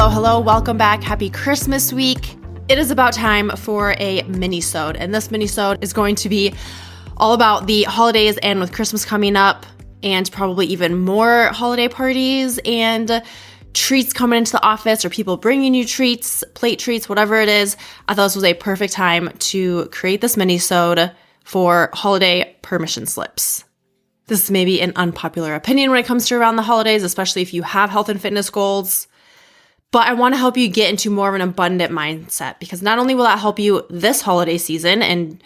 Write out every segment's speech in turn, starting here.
Hello, welcome back. Happy Christmas week. It is about time for a minisode, and this minisode is going to be all about the holidays and with Christmas coming up and probably even more holiday parties and treats coming into the office or people bringing you treats, plate treats, whatever it is. I thought this was a perfect time to create this minisode for holiday permission slips. This is maybe an unpopular opinion when it comes to around the holidays, especially if you have health and fitness goals. But I want to help you get into more of an abundant mindset because not only will that help you this holiday season and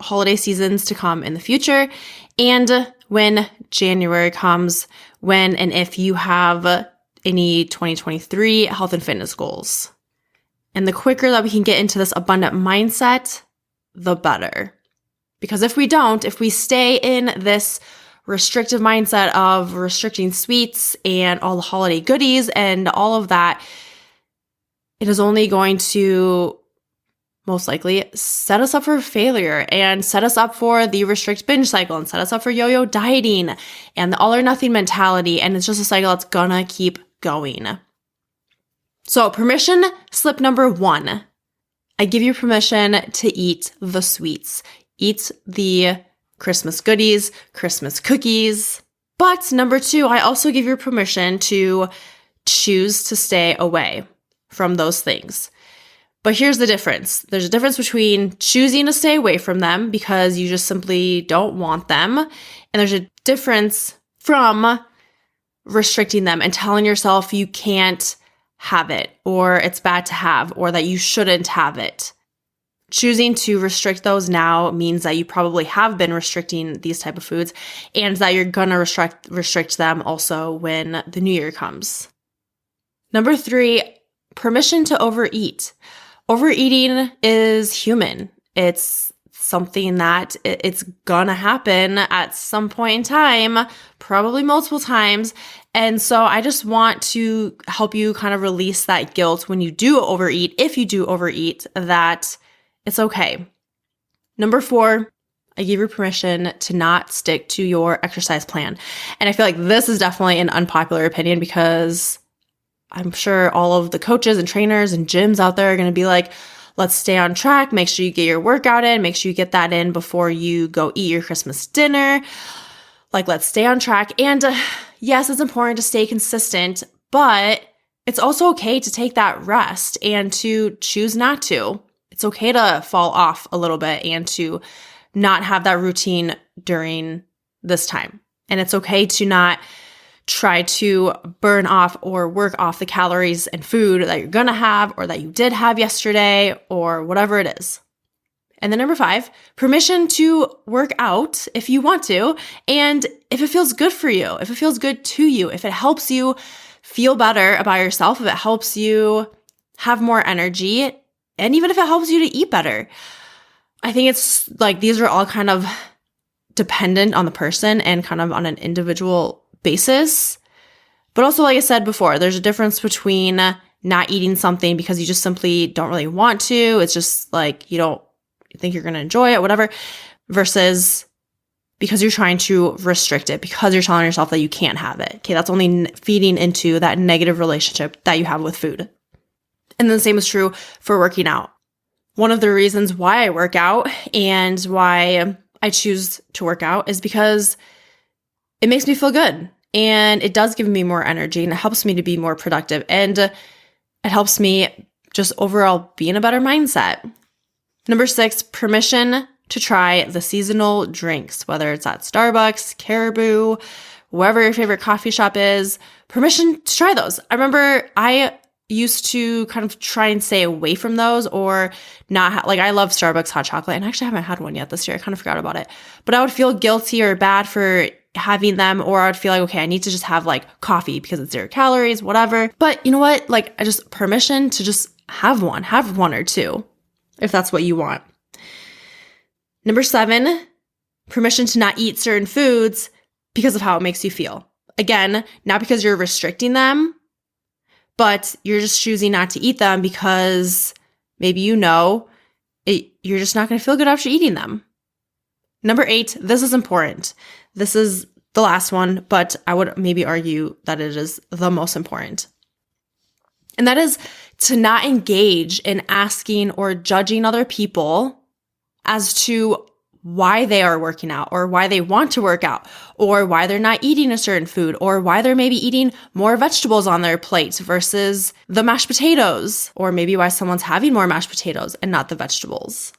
holiday seasons to come in the future, and when January comes, when and if you have any 2023 health and fitness goals. And the quicker that we can get into this abundant mindset, the better. Because if we don't, if we stay in this restrictive mindset of restricting sweets and all the holiday goodies and all of that, it is only going to most likely set us up for failure and set us up for the restrict binge cycle and set us up for yo-yo dieting and the all or nothing mentality. And it's just a cycle that's gonna keep going. So permission slip number 1, I give you permission to eat the sweets, eat the Christmas goodies, Christmas cookies. But number 2, I also give you permission to choose to stay away from those things. But here's the difference. There's a difference between choosing to stay away from them because you just simply don't want them. And there's a difference from restricting them and telling yourself you can't have it or it's bad to have or that you shouldn't have it. Choosing to restrict those now means that you probably have been restricting these type of foods and that you're gonna restrict them also when the new year comes. Number 3, permission to overeat. Overeating is human. It's something that it's gonna happen at some point in time, probably multiple times. And so I just want to help you kind of release that guilt when you do overeat, if you do overeat, that it's okay. Number 4, I give you permission to not stick to your exercise plan. And I feel like this is definitely an unpopular opinion because I'm sure all of the coaches and trainers and gyms out there are going to be like, let's stay on track. Make sure you get your workout in. Make sure you get that in before you go eat your Christmas dinner. Like, let's stay on track. And yes, it's important to stay consistent, but it's also okay to take that rest and to choose not to. It's okay to fall off a little bit and to not have that routine during this time. And it's okay to not try to burn off or work off the calories and food that you're gonna have or that you did have yesterday or whatever it is. And then number 5, permission to work out if you want to and if it feels good for you, if it feels good to you, if it helps you feel better about yourself, if it helps you have more energy, and even if it helps you to eat better. I think it's like these are all kind of dependent on the person and kind of on an individual basis. But also, like I said before, there's a difference between not eating something because you just simply don't really want to. It's just like you don't think you're going to enjoy it, whatever, versus because you're trying to restrict it, because you're telling yourself that you can't have it. Okay, that's only feeding into that negative relationship that you have with food. And then the same is true for working out. One of the reasons why I work out and why I choose to work out is because it makes me feel good and it does give me more energy and it helps me to be more productive and it helps me just overall be in a better mindset. Number 6, permission to try the seasonal drinks, whether it's at Starbucks, Caribou, wherever your favorite coffee shop is, permission to try those. I remember I used to kind of try and stay away from those or not like I love Starbucks hot chocolate and I actually haven't had one yet this year. I kind of forgot about it, but I would feel guilty or bad for having them, or I would feel like, okay, I need to just have like coffee because it's 0 calories, whatever. But you know what? Like I just permission to just have one or two if that's what you want. Number 7, permission to not eat certain foods because of how it makes you feel. Again, not because you're restricting them, but you're just choosing not to eat them because maybe you're just not going to feel good after eating them. Number 8, this is important. This is the last one, but I would maybe argue that it is the most important. And that is to not engage in asking or judging other people as to why they are working out or why they want to work out or why they're not eating a certain food or why they're maybe eating more vegetables on their plate versus the mashed potatoes, or maybe why someone's having more mashed potatoes and not the vegetables.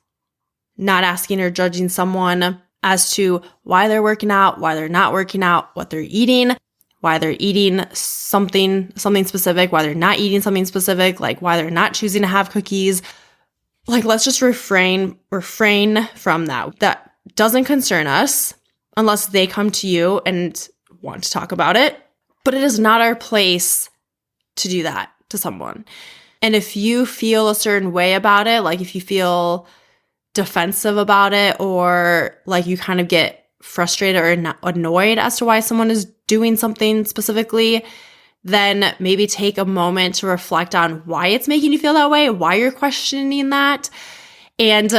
Not asking or judging someone as to why they're working out, why they're not working out, what they're eating, why they're eating something specific, why they're not eating something specific, like why they're not choosing to have cookies. Like, let's just refrain from that. That doesn't concern us unless they come to you and want to talk about it. But it is not our place to do that to someone. And if you feel a certain way about it, like if you feel defensive about it, or like you kind of get frustrated or annoyed as to why someone is doing something specifically, then maybe take a moment to reflect on why it's making you feel that way, why you're questioning that, and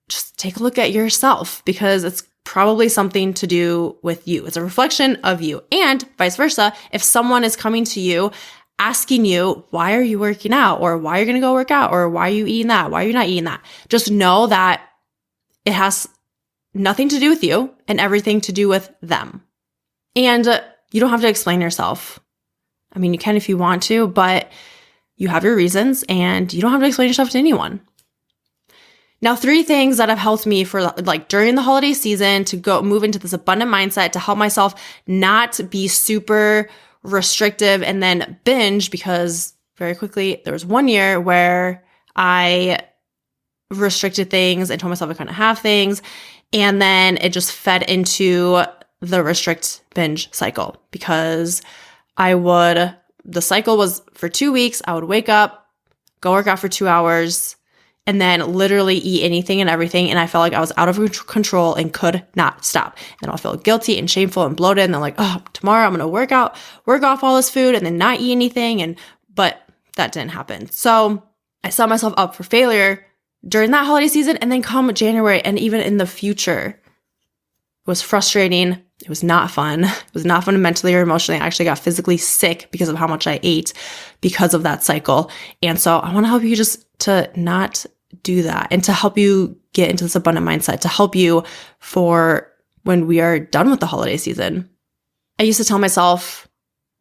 just take a look at yourself, because it's probably something to do with you. It's a reflection of you. And vice versa, if someone is coming to you asking you, why are you working out, or why are you going to go work out, or why are you eating that, why are you not eating that, just know that it has nothing to do with you and everything to do with them. And you don't have to explain yourself. I mean, you can if you want to, but you have your reasons and you don't have to explain yourself to anyone. Now, 3 things that have helped me for like during the holiday season to go move into this abundant mindset to help myself not be super restrictive and then binge, because very quickly there was one year where I restricted things and told myself I couldn't have things. And then it just fed into the restrict binge cycle, because the cycle was for 2 weeks. I would wake up, go work out for 2 hours, and then literally eat anything and everything. And I felt like I was out of control and could not stop. And I'll feel guilty and shameful and bloated. And then like, oh, tomorrow I'm going to work off all this food and then not eat anything. But that didn't happen. So I set myself up for failure during that holiday season. And then come January and even in the future, it was frustrating. It was not fun. It was not fun mentally or emotionally. I actually got physically sick because of how much I ate because of that cycle. And so I want to help you just to not do that and to help you get into this abundant mindset, to help you for when we are done with the holiday season. I used to tell myself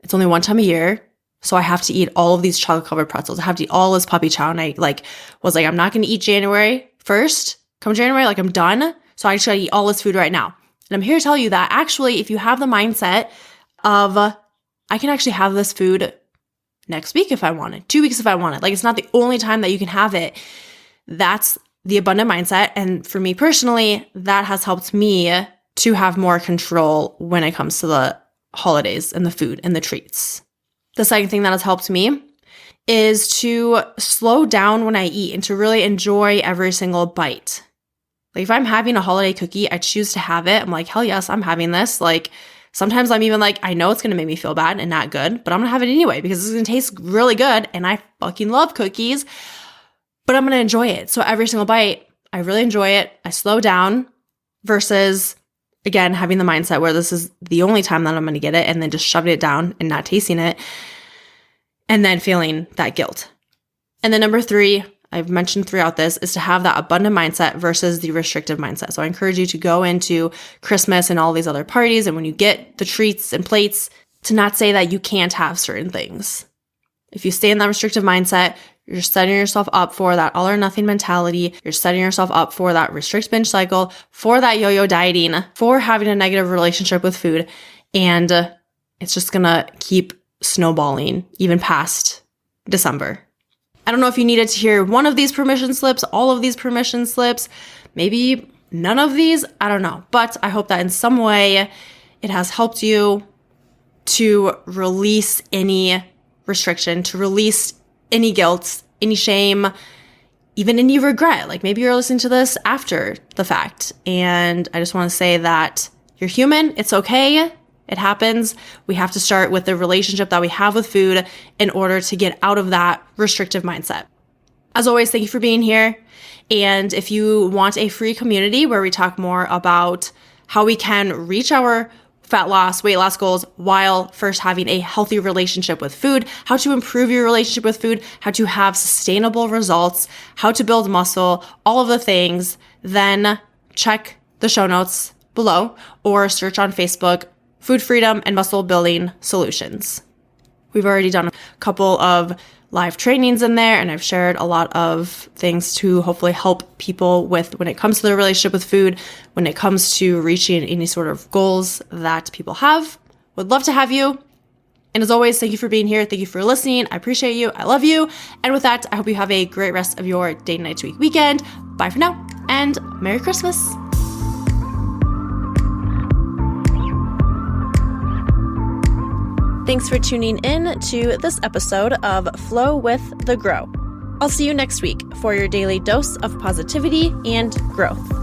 it's only one time a year, so I have to eat all of these chocolate-covered pretzels. I have to eat all this puppy chow. And I was like, I'm not going to eat January 1st. Come January, I'm done. So I just got to eat all this food right now. And I'm here to tell you that actually, if you have the mindset of, I can actually have this food next week if I want it, 2 weeks if I want it. Like, it's not the only time that you can have it. That's the abundant mindset. And for me personally, that has helped me to have more control when it comes to the holidays and the food and the treats. The second thing that has helped me is to slow down when I eat and to really enjoy every single bite. Like, if I'm having a holiday cookie, I choose to have it. I'm like, hell yes, I'm having this. Like, sometimes I'm even like, I know it's going to make me feel bad and not good, but I'm going to have it anyway because it's going to taste really good. And I fucking love cookies, but I'm going to enjoy it. So every single bite, I really enjoy it. I slow down versus, again, having the mindset where this is the only time that I'm going to get it and then just shoving it down and not tasting it and then feeling that guilt. And then number 3, I've mentioned throughout this, is to have that abundant mindset versus the restrictive mindset. So I encourage you to go into Christmas and all these other parties, and when you get the treats and plates, to not say that you can't have certain things. If you stay in that restrictive mindset, you're setting yourself up for that all or nothing mentality. You're setting yourself up for that restrict binge cycle, for that yo-yo dieting, for having a negative relationship with food. And it's just going to keep snowballing even past December. I don't know if you needed to hear one of these permission slips, all of these permission slips, maybe none of these, I don't know. But I hope that in some way it has helped you to release any restriction, to release any guilt, any shame, even any regret. Like, maybe you're listening to this after the fact. And I just want to say that you're human. It's okay. It happens. We have to start with the relationship that we have with food in order to get out of that restrictive mindset. As always, thank you for being here. And if you want a free community where we talk more about how we can reach our fat loss, weight loss goals while first having a healthy relationship with food, how to improve your relationship with food, how to have sustainable results, how to build muscle, all of the things, then check the show notes below or search on Facebook, Food Freedom and Muscle Building Solutions. We've already done a couple of live trainings in there, and I've shared a lot of things to hopefully help people with when it comes to their relationship with food, when it comes to reaching any sort of goals that people have. Would love to have you. And as always, thank you for being here. Thank you for listening. I appreciate you. I love you. And with that, I hope you have a great rest of your day, night, week, weekend. Bye for now, and Merry Christmas. Thanks for tuning in to this episode of Flow with the Grow. I'll see you next week for your daily dose of positivity and growth.